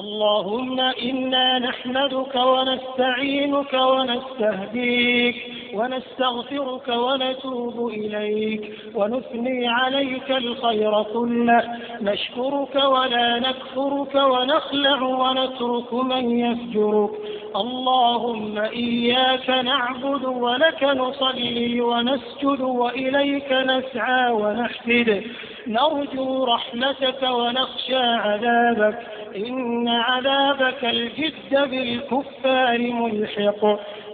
اللهم إنا نحمدك ونستعينك ونستهديك ونستغفرك ونتوب إليك ونثني عليك الخير كله، نشكرك ولا نكفرك ونخلع ونترك من يفجرك. اللهم إياك نعبد ولك نصلي ونسجد وإليك نسعى ونحفد، نرجو رحمتك ونخشى عذابك، إن عذابك الجد بالكفار ملحق.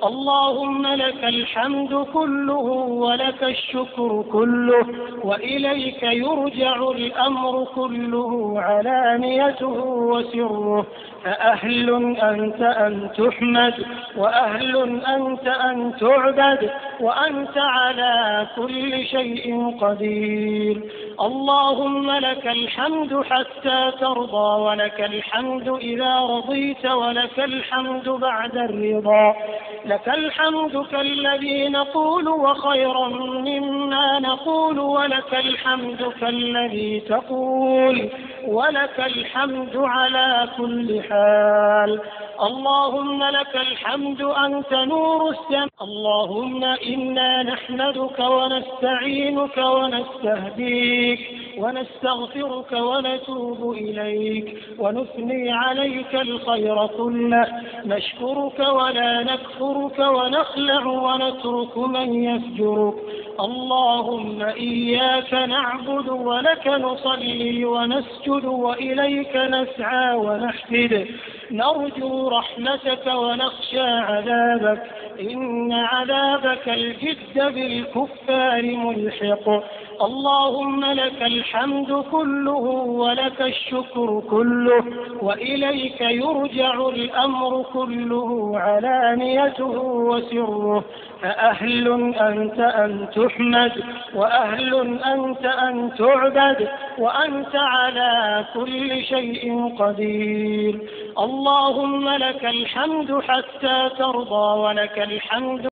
اللهم لك الحمد كله ولك الشكر كله، وإليك يرجع الأمر كله علانيته وسره. فأهل أنت أن تحمد، وأهل أنت أن تعبد، وأنت على كل شيء قدير. اللهم لك الحمد حتى ترضى، ولك الحمد إذا رضيت، ولك الحمد بعد الرضا. لك الحمد كالذي نقول وخيرا مما نقول، ولك الحمد كالذي تقول، ولك الحمد على كل حال. اللهم لك الحمد أنت نور السماء. اللهم إنا نحمدك ونستعينك ونستهديك ونستغفرك ونتوب إليك ونثني عليك الخير كله، نشكرك ولا نكفرك ونخلع ونترك من يفجرك. اللهم إياك نعبد ولك نصلي ونسجد وإليك نسعى ونحفد، نرجو رحمتك ونخشى عذابك، إن عذابك الجد بالكفار ملحق. اللهم لك الحمد كله ولك الشكر كله، وإليك يرجع الأمر كله علانيته وسره. فأهل أنت أن تحمد، وأهل أنت أن تعبد، وأنت على كل شيء قدير. اللهم لك الحمد حتى ترضى، ولك الحمد